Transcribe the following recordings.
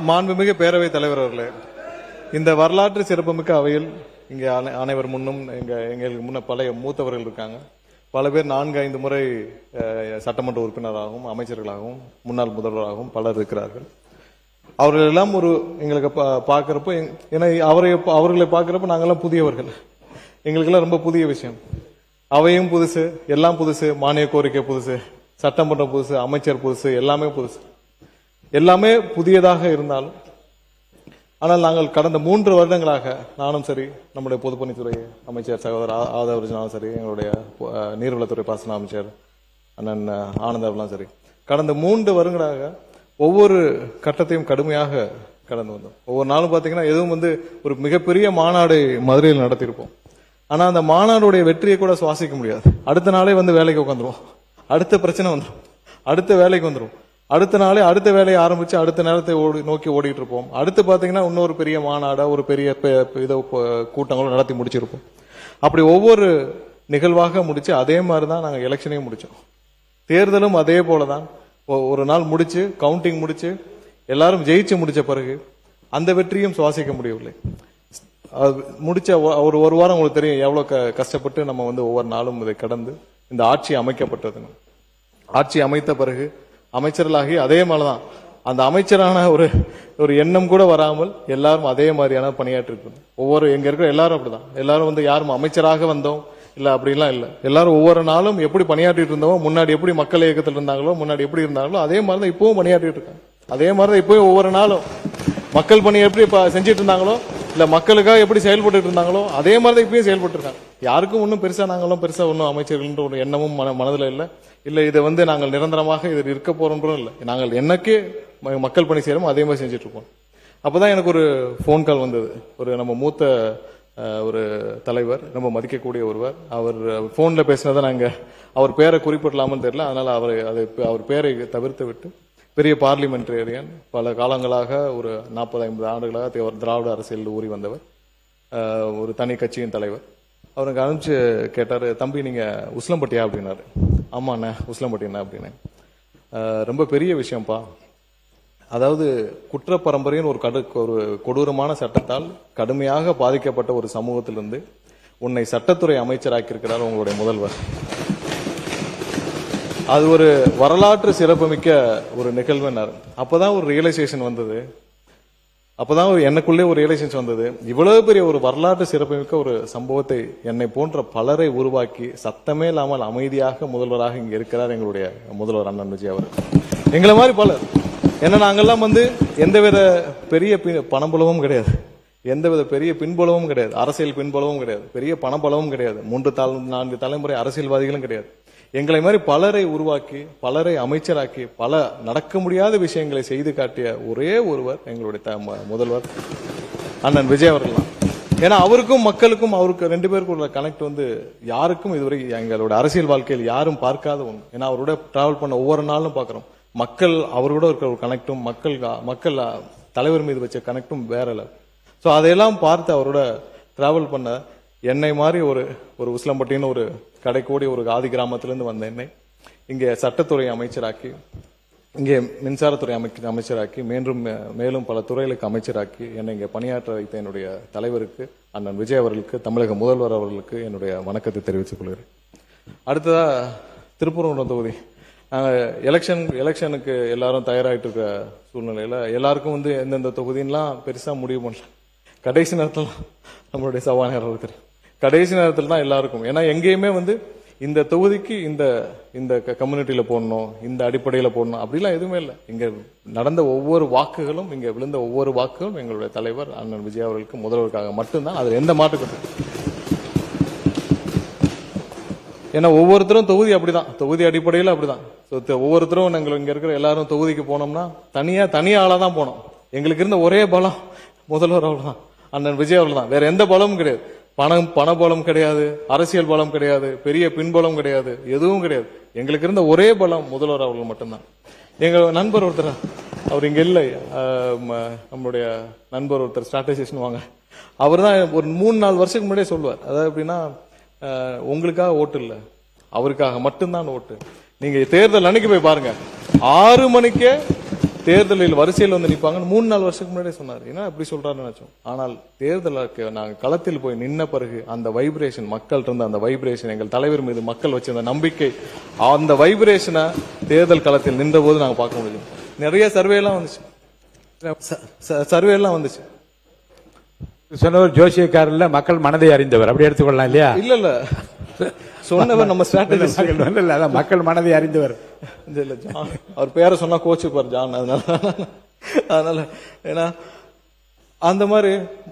மாண்புமிகு பேரவைத் தலைவர் அவர்களே, இந்த வரலாற்று சிறப்புமிக்க அவையில் இங்கே அனைவர் முன்னும் எங்களுக்கு முன்ன பழைய மூத்தவர்கள் இருக்காங்க. பல பேர் 4-5 முறை சட்டமன்ற உறுப்பினராகவும் அமைச்சர்களாகவும் முன்னாள் முதல்வராகவும் பலர் இருக்கிறார்கள். அவர்கள் எல்லாம் ஒரு எங்களுக்கு பார்க்கிறப்ப, ஏன்னா அவர்களை பார்க்கிறப்ப நாங்கெல்லாம் புதியவர்கள், எங்களுக்கெல்லாம் ரொம்ப புதிய விஷயம். அவையும் புதுசு, எல்லாம் புதுசு, மானிய கோரிக்கை புதுசு, சட்டமன்றம் புதுசு, அமைச்சர் புதுசு, எல்லாமே புதுசு, எல்லாமே புதியதாக இருந்தாலும், ஆனால் நாங்கள் கடந்த 3 வருடங்களாக நானும் சரி, நம்முடைய பொதுப்பணித்துறை அமைச்சர் சகோதரர் ஆதவர்ஜனாவும் சரி, எங்களுடைய நீர்வளத்துறை பாசன அமைச்சர் அண்ணன் ஆனந்தாவெல்லாம் சரி, கடந்த 3 வருடங்களாக ஒவ்வொரு கட்டத்தையும் கடுமையாக கடந்து வந்தோம். ஒவ்வொரு நாளும் பார்த்தீங்கன்னா எதுவும் ஒரு மிகப்பெரிய மாநாடு மதுரையில் நடத்தியிருப்போம். ஆனா அந்த மாநாடுடைய வெற்றியை கூட சுவாசிக்க முடியாது. அடுத்த நாளே வேலைக்கு உட்காந்துருவோம், அடுத்த பிரச்சனை வந்துடும், அடுத்த வேலைக்கு வந்துடும், அடுத்த நாளே அடுத்த வேலையை ஆரம்பிச்சு அடுத்த நேரத்தை நோக்கி ஓடிட்டு இருப்போம். அடுத்து பாத்தீங்கன்னா இன்னொரு பெரிய மாநாட ஒரு பெரிய கூட்டங்களும் நடத்தி முடிச்சிருப்போம். அப்படி ஒவ்வொரு நிகழ்வாக முடிச்சு அதே மாதிரிதான் நாங்க எலெக்ஷனையும் முடிச்சோம். தேர்தலும் அதே போலதான் ஒரு நாள் முடிச்சு கவுண்டிங் முடிச்சு எல்லாரும் ஜெயிச்சு முடிச்ச பிறகு அந்த வெற்றியும் சுவாசிக்க முடியவில்லை. முடிச்ச ஒரு வாரம் உங்களுக்கு தெரியும் எவ்வளவு கஷ்டப்பட்டு நம்ம ஒவ்வொரு நாளும் இதை கடந்து இந்த ஆட்சி அமைக்கப்பட்டது. ஆட்சி அமைத்த பிறகு அமைச்சர்களாகி அதே மாதிரிதான் அந்த அமைச்சரான ஒரு எண்ணம் கூட வராமல் எல்லாரும் அதே மாதிரியான பணியாற்றி இருக்கணும். ஒவ்வொரு எங்க இருக்கிற எல்லாரும் அப்படிதான், எல்லாரும் யாரும் அமைச்சராக வந்தோம் இல்ல அப்படின்லாம் இல்ல, எல்லாரும் ஒவ்வொரு நாளும் எப்படி பணியாற்றிட்டு இருந்தோம், முன்னாடி எப்படி மக்கள் இயக்கத்தில் இருந்தாங்களோ, முன்னாடி எப்படி இருந்தாங்களோ அதே மாதிரிதான் இப்பவும் பணியாற்றிட்டு இருக்காங்க. அதே மாதிரிதான் இப்பவும் ஒவ்வொரு நாளும் மக்கள் பணி எப்படி செஞ்சிட்டு இருந்தாங்களோ, இல்ல மக்களுக்காக எப்படி செயல்பட்டு இருந்தாங்களோ அதே மாதிரிதான் இப்பயும் செயல்பட்டு இருக்காங்க. யாருக்கும் ஒன்னும் பெருசா நாங்களும் பெருசா ஒன்னும் அமைச்சர்கள் ஒரு எண்ணமும் மனதுல இல்ல இதை நாங்கள் நிரந்தரமாக இதில் இருக்க போறோம் இல்ல, நாங்கள் என்னக்கே மக்கள் பணி செய்யறோம் அதே மாதிரி செஞ்சுட்டு இருப்போம். அப்பதான் எனக்கு ஒரு போன் கால் வந்தது. ஒரு நம்ம மூத்த ஒரு தலைவர், நம்ம மதிக்கக்கூடிய ஒருவர், அவர் போன்ல பேசினதை நாங்க அவர் பேரை குறிப்பிடலாமல் தெரியல, அதனால அவர் பேரை தவிர்த்து விட்டு பெரிய பார்லிமெண்டரியன், பல காலங்களாக ஒரு 40-50 ஆண்டுகளாக திராவிட அரசியல் ஊறி வந்தவர், ஒரு தனி கட்சியின் தலைவர். அவருக்கு அனுப்பிச்சு கேட்டாரு, தம்பி நீங்க உஸ்லம்பட்டியா அப்படின்னாரு. ஆமாண்ணே உஸ்லம்பட்டிண்ணா அப்படின்னு. ரொம்ப பெரிய விஷயம்ப்பா, அதாவது குற்ற பரம்பரையின் ஒரு கொடூரமான சட்டத்தால் கடுமையாக பாதிக்கப்பட்ட ஒரு சமூகத்திலிருந்து உன்னை சட்டத்துறை அமைச்சராக்கி இருக்கிறார் உங்களுடைய முதல்வர். அது ஒரு வரலாற்று சிறப்புமிக்க ஒரு நிகழ்வுன்னாரு. அப்பதான் ஒரு ரியலைசேஷன் வந்தது, அப்பதான் எனக்குள்ளே ஒரு ரியலைசேஷன் வந்தது. இவ்வளவு பெரிய ஒரு வரலாற்று சிறப்புமிக்க ஒரு சம்பவத்தை என்னை போன்ற பலரை உருவாக்கி சத்தமே இல்லாமல் அமைதியாக முதல்வராக இங்க இருக்கிறார் எங்களுடைய முதல்வர் அண்ணன் விஜய் அவர். எங்களை மாதிரி பலர், ஏன்னா நாங்கெல்லாம் எந்தவித பெரிய பணபலமும் கிடையாது, எந்தவித பெரிய பின்புலமும் கிடையாது, அரசியல் பின்புலமும் கிடையாது, பெரிய பணபலமும் கிடையாது, 3-4 தலைமுறை அரசியல்வாதிகளும் கிடையாது. எங்களை மாதிரி பலரை உருவாக்கி பலரை அமைச்சராக்கி பல நடக்க முடியாத விஷயங்களை செய்து காட்டிய ஒரே ஒருவர் எங்களுடைய முதல்வர் அண்ணன் விஜய் அவர்கள் தான். ஏன்னா அவருக்கும் மக்களுக்கும் அவருக்கு 2 பேருக்கும் உள்ள கனெக்ட் யாருக்கும் இதுவரை எங்களோட அரசியல் வாழ்க்கையில் யாரும் பார்க்காத ஒன்று. ஏன்னா அவரோட டிராவல் பண்ண ஒவ்வொரு நாளும் பாக்குறோம், மக்கள் அவரோட இருக்கிற ஒரு கனெக்டும் மக்கள் தலைவர் மீது வச்ச கனெக்டும் வேற இல்லை. ஸோ அதையெல்லாம் பார்த்து அவரோட டிராவல் பண்ண என்னை மாதிரி ஒரு உஸ்லம்பட்டின்னு ஒரு கடைக்கோடி ஒரு ஆதி கிராமத்திலிருந்து வந்த என்னை இங்கே சட்டத்துறை அமைச்சராக்கி, இங்கே மின்சாரத்துறை அமைச்சராக்கி, மேலும் பல துறைகளுக்கு அமைச்சராக்கி என்னை இங்கே பணியாற்ற வைத்த என்னுடைய தலைவருக்கு அண்ணன் விஜய் அவர்களுக்கு, தமிழக முதல்வர் அவர்களுக்கு என்னுடைய வணக்கத்தை தெரிவித்துக் கொள்கிறேன். அடுத்ததா திருப்பூர் தொகுதி, எலெக்ஷனுக்கு எல்லாரும் தயாராகிட்டு இருக்க சூழ்நிலையில எல்லாருக்கும் எந்தெந்த தொகுதின்லாம் பெருசா முடிவு பண்ணல. கடைசி நேரத்தில் நம்மளுடைய சபாநாயகர் ஒருத்தர் கடைசி நேரத்தில் தான் எல்லாருக்கும், ஏன்னா எங்கேயுமே இந்த தொகுதிக்கு இந்த கம்யூனிட்டியில போடணும், இந்த அடிப்படையில போடணும் அப்படிலாம் எதுவுமே இல்லை. இங்க நடந்த ஒவ்வொரு வாக்குகளும், இங்க விழுந்த ஒவ்வொரு வாக்குகளும் எங்களுடைய தலைவர் அண்ணன் விஜய் அவர்களுக்கு முதல்வருக்காக மட்டும்தான், அது எந்த மாற்றுக்கட்டும். ஏன்னா ஒவ்வொருத்தரும் தொகுதி அப்படிதான், தொகுதி அடிப்படையில் அப்படிதான். ஒவ்வொருத்தரும் இங்க இருக்கிற எல்லாரும் தொகுதிக்கு போனோம்னா தனியா ஆளா தான் போனோம். எங்களுக்கு இருந்த ஒரே பலம் முதல்வர் அவர்கள் தான், அண்ணன் விஜய் அவர்கள் தான். வேற எந்த பலமும் கிடையாது. பண பலம் கிடையாது, அரசியல் பலம் கிடையாது, பெரிய பின்பலம் கிடையாது, எதுவும் கிடையாது. எங்களுக்கு இருந்த ஒரே பலம் முதல்வர் அவர்கள் மட்டும்தான். எங்க நண்பர் ஒருத்தர், அவர் இங்க இல்லை, நம்மளுடைய நண்பர் ஒருத்தர் ஸ்ட்ராட்டஜிஸ்ட் வாங்க, அவர் தான் ஒரு 3-4 வருஷத்துக்கு முன்னாடியே சொல்லுவார், அதாவது எப்படின்னா உங்களுக்காக ஓட்டு இல்லை, அவருக்காக மட்டும்தான் ஓட்டு. நீங்க தேர்தல் அன்னைக்கு போய் பாருங்க, 6 மணிக்கே தேர்தலில் வரிசையில் வந்து நிற்பாங்கன்னு 3-4 வருஷத்துக்கு முன்னாடியே சொன்னார். ஏன்னா அப்படி சொல்றாருன்னு நினைச்சோம். ஆனால் தேர்தலுக்கு நாங்கள் களத்தில் போய் நின்ன பிறகு அந்த வைப்ரேஷன், மக்கள் இருந்த அந்த வைப்ரேஷன், எங்கள் தலைவர் மீது மக்கள் வச்சிருந்த நம்பிக்கை, அந்த வைப்ரேஷனை தேர்தல் களத்தில் நின்ற போது நாங்கள் பார்க்க முடியும். நிறைய சர்வே எல்லாம் வந்துச்சு, சர்வே எல்லாம் வந்துச்சு. சொன்னவர் ஜோசியக்காரர்ல மக்கள் மனதை அறிந்தவர், அப்படி எடுத்துக்கொள்ளலாம் இல்லையா? இல்ல இல்ல, சொன்னவர் நம்ம ஸ்ட்ராட்டஜி அதான் மக்கள் மனதை அறிந்தவர். இல்ல ஜான், அவர் பேரை சொன்னா கோச்சுப்பார் ஜான். அதனால ஏன்னா அந்த மாதிரி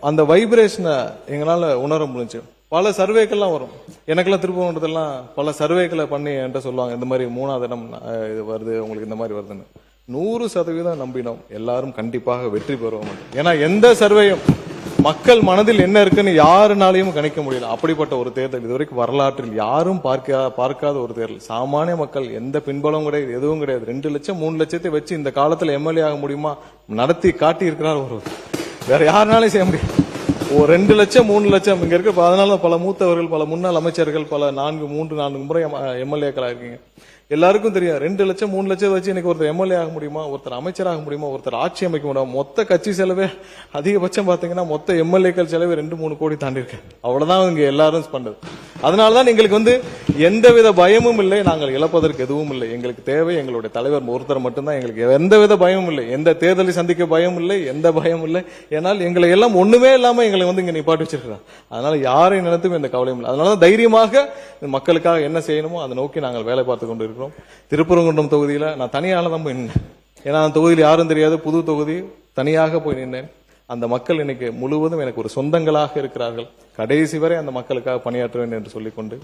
அந்த வைப்ரேஷனை எங்களால உணர முடிஞ்சு. பல சர்வேக்கெல்லாம் வரும். எனக்கெல்லாம் திருப்பூர்ன்றதெல்லாம் பல சர்வேக்களை பண்ணி என்கிட்ட சொல்லுவாங்க, இந்த மாதிரி 3வது இடம் இது வருது, உங்களுக்கு இந்த மாதிரி வருதுன்னு. 100% நம்பினோம் எல்லாரும் கண்டிப்பாக வெற்றி பெறுவோம். ஏன்னா எந்த சர்வேயும் மக்கள் மனதில் என்ன இருக்குன்னு யாருனாலையும் கணிக்க முடியல. அப்படிப்பட்ட ஒரு தேர்தல் இதுவரைக்கும் வரலாற்றில் யாரும் பார்க்காத ஒரு தேர்தல். சாமானிய மக்கள் எந்த பின்பலம் கிடையாது, எதுவும் கிடையாது. 2 லட்சம் 3 லட்சத்தை வச்சு இந்த காலத்துல எம்எல்ஏ ஆக முடியுமா? நடத்தி காட்டி இருக்கிறார் ஒருவர். வேற யாருனாலையும் செய்ய முடியாது. 2 லட்சம் 3 லட்சம் இங்க இருக்க. அதனால பல மூத்தவர்கள், பல முன்னாள் அமைச்சர்கள், பல 3-4 முறை எம்எல்ஏக்களா இருக்கீங்க. எல்லாருக்கும் தெரியும் 2 லட்சம் 3 லட்சம் வச்சு இன்னைக்கு ஒருத்தர் எம்எல்ஏ ஆக முடியுமா, ஒருத்தர் அமைச்சராக முடியுமா, ஒருத்தர் ஆட்சி அமைக்க முடியுமா? மொத்த கட்சி செலவே அதிகபட்சம் பாத்தீங்கன்னா மொத்த எம்எல்ஏக்கள் செலவு 2-3 கோடி தாண்டி இருக்கு. அவ்வளவுதான் இங்க எல்லாரும் பண்றது. அதனாலதான் எங்களுக்கு எந்தவித பயமும் இல்லை, நாங்கள் இழப்பதற்கு எதுவும் இல்லை. எங்களுக்கு தேவை எங்களுடைய தலைவர் ஒருத்தர் மட்டும்தான். எங்களுக்கு எந்தவித பயமும் இல்லை, எந்த தேர்தலை சந்திக்க பயம் இல்லை, எந்த பயம் இல்லை. ஏன்னால் எங்களை எல்லாம் ஒண்ணுமே இல்லாம எங்களை இங்க நிப்பாட்டி வச்சிருக்கிறாங்க. அதனால யாரை நினைத்தும் எந்த கவலையும் இல்லை. அதனால தைரியமாக மக்களுக்காக என்ன செய்யணுமோ அதை நோக்கி நாங்கள் வேலை பார்த்து கொண்டு இருக்கிறோம். திருப்பரங்குன்றம் தொகுதியில நான் தனியால தான் போய் நின்னேன். ஏன்னா அந்த தொகுதியில் யாரும் தெரியாது, புது தொகுதி, தனியாக போய் நின்றேன். அந்த மக்கள் இன்னைக்கு முழுவதும் எனக்கு ஒரு சொந்தங்களாக இருக்கிறார்கள். கடைசி வரை அந்த மக்களுக்காக பணியாற்றுவேன் என்று சொல்லிக்கொண்டு